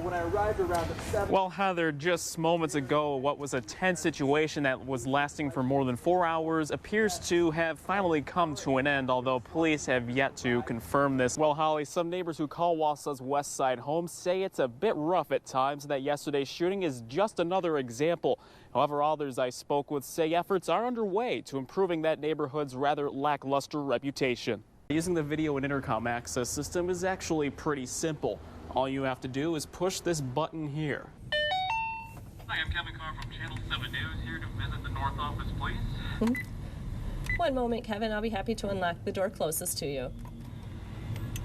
but when I arrived around 7... Well, Heather, just moments ago, what was a tense situation that was lasting for more than 4 hours appears to have finally come to an end, although police have yet to confirm this. Well, Holly, some neighbors who call Wausa's West Side home say it's a bit rough at times, and that yesterday's shooting is just another example. However, others I spoke with say efforts are underway to improving that neighborhood's rather lackluster reputation. Using the video and intercom access system is actually pretty simple. All you have to do is push this button here. Hi, I'm Kevin Carr from Channel 7 News, here to visit the North Office, please. One moment, Kevin. I'll be happy to unlock the door closest to you.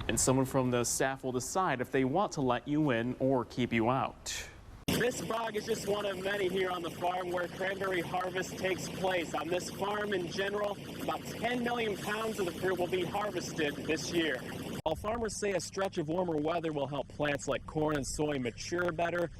And someone from the staff will decide if they want to let you in or keep you out. This bog is just one of many here on the farm where cranberry harvest takes place. On this farm in general, about 10 million pounds of the fruit will be harvested this year. While farmers say a stretch of warmer weather will help plants like corn and soy mature better,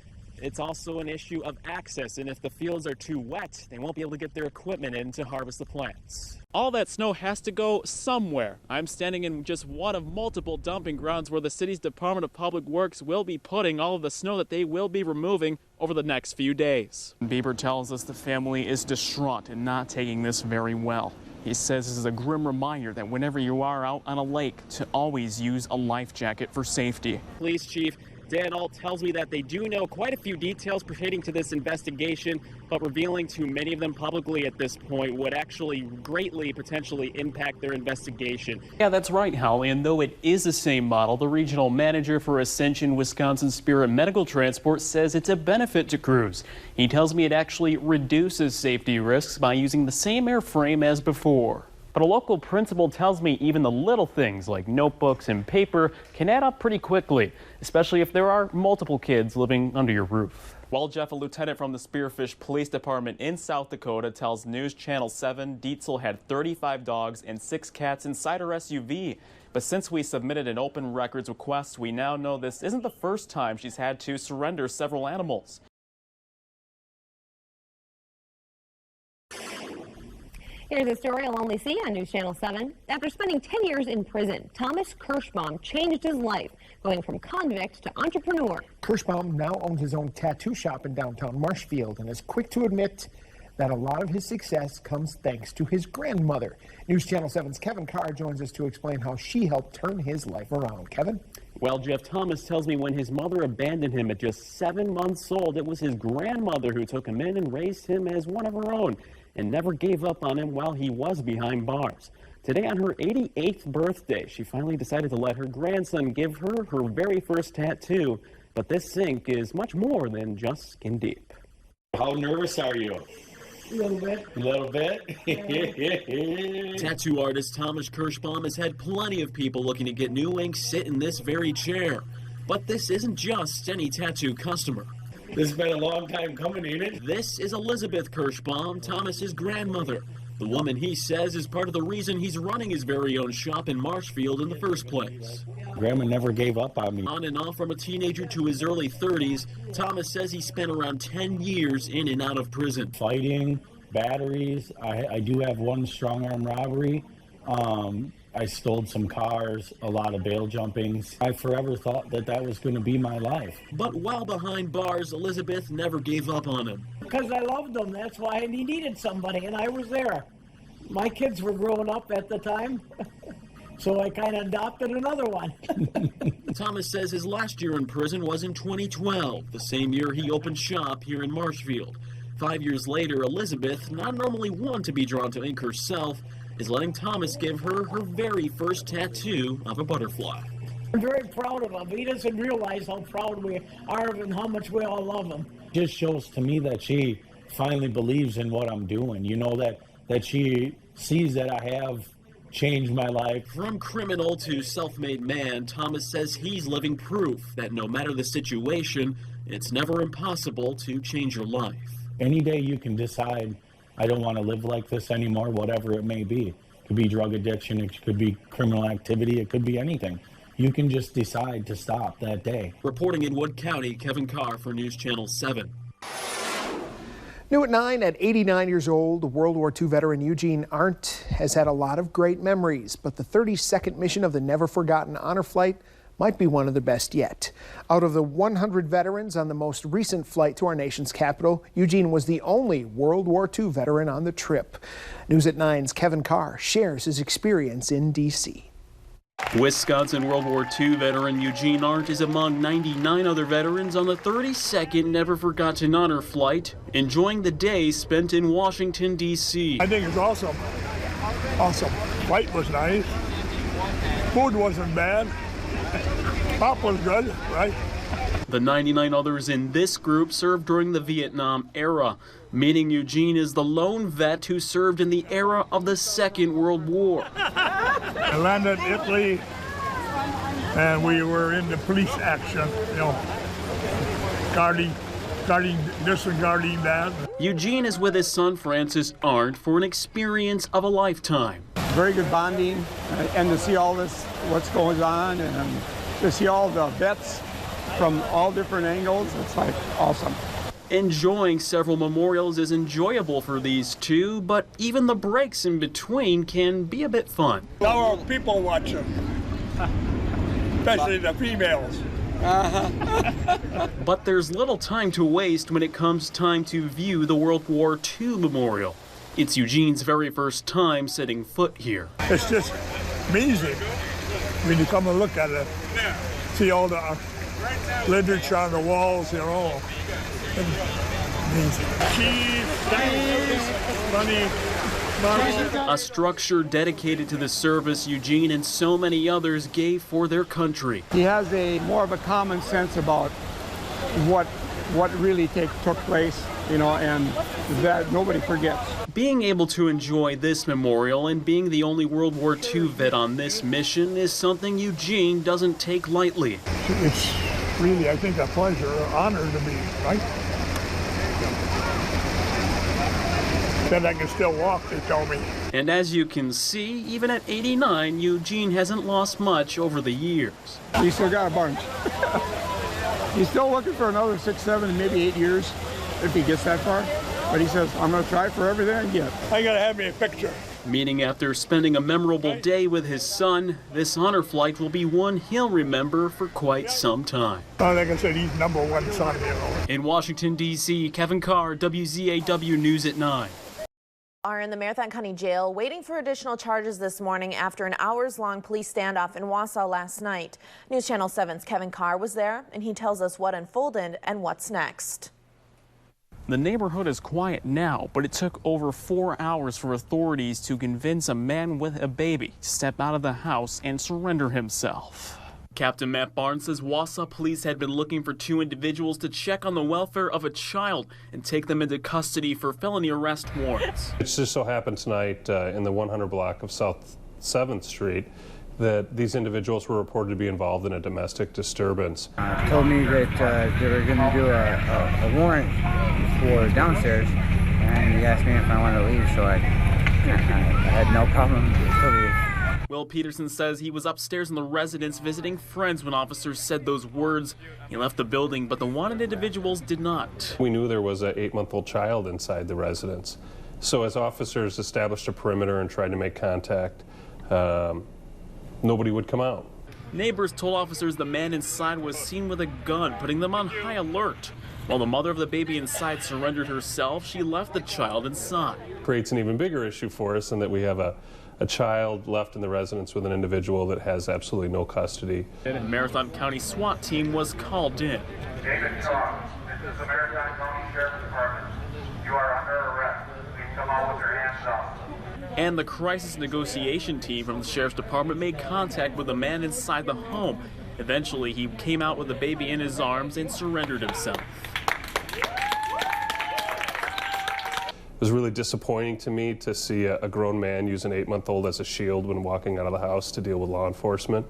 it's also an issue of access, and if the fields are too wet, they won't be able to get their equipment in to harvest the plants. All that snow has to go somewhere. I'm standing in just one of multiple dumping grounds where the city's Department of Public Works will be putting all of the snow that they will be removing over the next few days. Bieber tells us the family is distraught and not taking this very well. He says this is a grim reminder that whenever you are out on a lake, to always use a life jacket for safety. Police Chief Dan Alt tells me that they do know quite a few details pertaining to this investigation, but revealing too many of them publicly at this point would actually greatly potentially impact their investigation. Yeah, that's right, Holly, and though it is the same model, the regional manager for Ascension Wisconsin Spirit Medical Transport says it's a benefit to crews. He tells me it actually reduces safety risks by using the same airframe as before. But a local principal tells me even the little things like notebooks and paper can add up pretty quickly, especially if there are multiple kids living under your roof. Well, Jeff, a lieutenant from the Spearfish Police Department in South Dakota tells News Channel 7 Dietzel had 35 dogs and 6 cats inside her SUV. But since we submitted an open records request, we now know this isn't the first time she's had to surrender several animals. Here's a story you'll only see on News Channel 7. After spending 10 years in prison, Thomas Kirschbaum changed his life, going from convict to entrepreneur. Kirschbaum now owns his own tattoo shop in downtown Marshfield and is quick to admit that a lot of his success comes thanks to his grandmother. News Channel 7's Kevin Carr joins us to explain how she helped turn his life around. Kevin? Well, Jeff, Thomas tells me when his mother abandoned him at just 7 months old, it was his grandmother who took him in and raised him as one of her own, and never gave up on him while he was behind bars. Today, on her 88th birthday, she finally decided to let her grandson give her her very first tattoo. But this sink is much more than just skin deep. How nervous are you? A little bit. A little bit? Tattoo artist Thomas Kirschbaum has had plenty of people looking to get new ink sit in this very chair. But this isn't just any tattoo customer. This has been a long time coming, ain't it? This is Elizabeth Kirschbaum, Thomas's grandmother. The woman, he says, is part of the reason he's running his very own shop in Marshfield in the first place. Grandma never gave up on me. On and off from a teenager to his early 30s, Thomas says he spent around 10 years in and out of prison. Fighting, batteries. I do have one strong-arm robbery. I stole some cars, a lot of bail jumpings. I forever thought that that was going to be my life. But while behind bars, Elizabeth never gave up on him. Because I loved him, that's why he needed somebody, and I was there. My kids were growing up at the time, so I kind of adopted another one. Thomas says his last year in prison was in 2012, the same year he opened shop here in Marshfield. 5 years later, Elizabeth, not normally one to be drawn to ink herself, is letting Thomas give her her very first tattoo of a butterfly. I'm very proud of him. He doesn't realize how proud we are of him and how much we all love him. It just shows to me that she finally believes in what I'm doing. You know, that she sees that I have changed my life. From criminal to self-made man, Thomas says he's living proof that no matter the situation, it's never impossible to change your life. Any day you can decide, I don't want to live like this anymore, whatever it may be. It could be drug addiction, it could be criminal activity, it could be anything. You can just decide to stop that day. Reporting in Wood County, Kevin Carr for News Channel 7. New at 9, at 89 years old, World War II veteran Eugene Arndt has had a lot of great memories, but the 32nd mission of the Never Forgotten Honor Flight might be one of the best yet. Out of the 100 veterans on the most recent flight to our nation's capital, Eugene was the only World War II veteran on the trip. News at 9's Kevin Carr shares his experience in D.C. Wisconsin World War II veteran Eugene Arndt is among 99 other veterans on the 32nd Never Forgotten Honor Flight, enjoying the day spent in Washington, D.C. I think it's awesome. Awesome. Flight was nice. Food wasn't bad. Pop was good, right? The 99 others in this group served during the Vietnam era, meaning Eugene is the lone vet who served in the era of the Second World War. I landed in Italy, and we were in the police action, you know, disregarding that. Eugene is with his son Francis Arndt for an experience of a lifetime. Very good bonding, and to see all this, what's going on, and to see all the vets from all different angles, it's like awesome. Enjoying several memorials is enjoyable for these two, but even the breaks in between can be a bit fun. Our people watch them, especially the females. But there's little time to waste when it comes time to view the World War II memorial. It's Eugene's very first time setting foot here. It's just amazing when you come and look at it, see all the literature on the walls, you know. Amazing. Cheese, money. A structure dedicated to the service Eugene and so many others gave for their country. He has more of a common sense about what really took place, you know, and that nobody forgets. Being able to enjoy this memorial and being the only World War II vet on this mission is something Eugene doesn't take lightly. It's really, I think, a pleasure, an honor to me, right? That I can still walk, they tell me. And as you can see, even at 89, Eugene hasn't lost much over the years. He still got a bunch. He's still looking for another 6, 7, maybe 8 years if he gets that far. But he says, I'm going to try for everything I get. I got to have me a picture. Meaning after spending a memorable day with his son, this honor flight will be one he'll remember for quite some time. Like I said, he's #1 son, you know. In Washington, D.C., Kevin Carr, WSAW News at 9. Are in the Marathon County Jail waiting for additional charges this morning after an hours-long police standoff in Wausau last night. News Channel 7's Kevin Carr was there, and he tells us what unfolded and what's next. The neighborhood is quiet now, but it took over 4 hours for authorities to convince a man with a baby to step out of the house and surrender himself. Captain Matt Barnes says Wausau police had been looking for 2 individuals to check on the welfare of a child and take them into custody for felony arrest warrants. It just so happened tonight in the 100 block of South 7th Street that these individuals were reported to be involved in a domestic disturbance. Told me that they were going to do a warrant for downstairs, and he asked me if I wanted to leave, so I had no problem to leave. Will Peterson says he was upstairs in the residence visiting friends when officers said those words. He left the building, but the wanted individuals did not. We knew there was an 8-month-old child inside the residence. So as officers established a perimeter and tried to make contact, nobody would come out. Neighbors told officers the man inside was seen with a gun, putting them on high alert. While the mother of the baby inside surrendered herself, she left the child inside. Creates an even bigger issue for us in that we have a child left in the residence with an individual that has absolutely no custody. A Marathon County SWAT team was called in. David Carr, this is the Marathon County Sheriff's Department. You are under arrest. Please come out with your hands up. And the crisis negotiation team from the Sheriff's Department made contact with the man inside the home. Eventually, he came out with the baby in his arms and surrendered himself. It was really disappointing to me to see a grown man use an 8-month-old as a shield when walking out of the house to deal with law enforcement.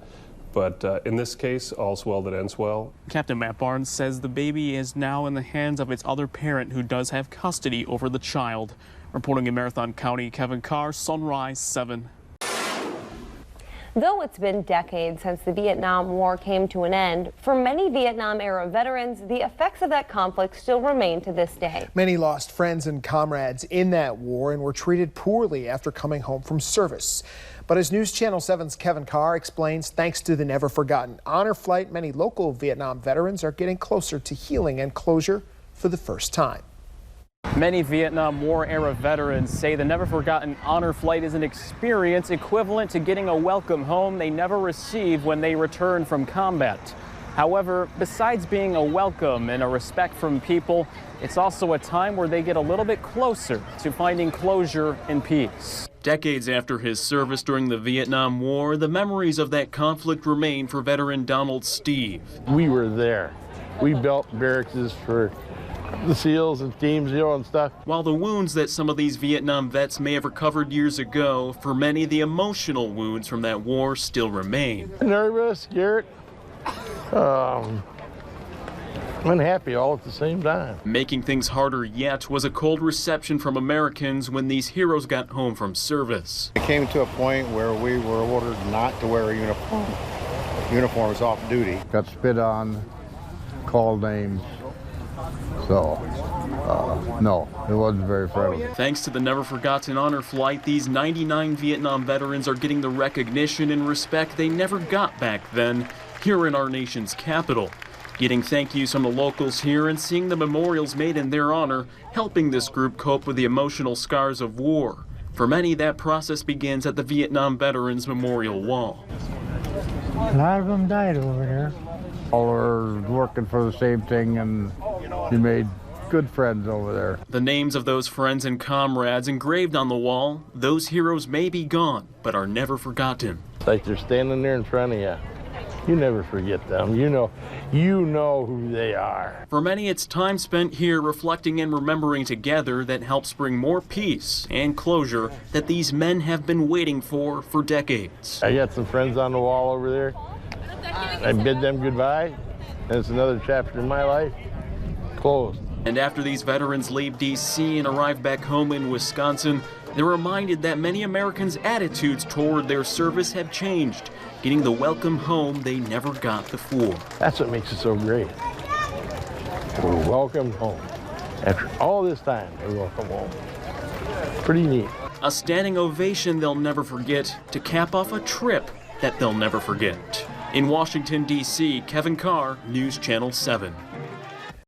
But in this case, all's well that ends well. Captain Matt Barnes says the baby is now in the hands of its other parent who does have custody over the child. Reporting in Marathon County, Kevin Carr, Sunrise 7. Though it's been decades since the Vietnam War came to an end, for many Vietnam-era veterans, the effects of that conflict still remain to this day. Many lost friends and comrades in that war and were treated poorly after coming home from service. But as News Channel 7's Kevin Carr explains, thanks to the Never Forgotten Honor Flight, many local Vietnam veterans are getting closer to healing and closure for the first time. Many Vietnam War-era veterans say the Never Forgotten Honor Flight is an experience equivalent to getting a welcome home they never receive when they return from combat. However, besides being a welcome and a respect from people, it's also a time where they get a little bit closer to finding closure and peace. Decades after his service during the Vietnam War, the memories of that conflict remain for veteran Donald Steve. We were there. We built barracks for the SEALs and Team Zero and stuff. While the wounds that some of these Vietnam vets may have recovered years ago, for many the emotional wounds from that war still remain. Nervous, scared, unhappy all at the same time. Making things harder yet was a cold reception from Americans when these heroes got home from service. It came to a point where we were ordered not to wear a uniform. Uniform was off duty. Got spit on, called names. So, no, it wasn't very friendly. Thanks to the Never Forgotten Honor Flight, these 99 Vietnam veterans are getting the recognition and respect they never got back then here in our nation's capital. Getting thank yous from the locals here and seeing the memorials made in their honor, helping this group cope with the emotional scars of war. For many, that process begins at the Vietnam Veterans Memorial Wall. A lot of them died over there. All were working for the same thing, and we made good friends over there. The names of those friends and comrades engraved on the wall, those heroes may be gone, but are never forgotten. It's like they're standing there in front of you. You never forget them. You know who they are. For many, it's time spent here reflecting and remembering together that helps bring more peace and closure that these men have been waiting for decades. I got some friends on the wall over there. I bid them goodbye, and it's another chapter in my life closed. And after these veterans leave D.C. and arrive back home in Wisconsin, they're reminded that many Americans' attitudes toward their service have changed, getting the welcome home they never got before. That's what makes it so great. We're welcome home. After all this time, we're welcome home. Pretty neat. A standing ovation they'll never forget to cap off a trip that they'll never forget. In Washington, D.C., Kevin Carr, News Channel 7.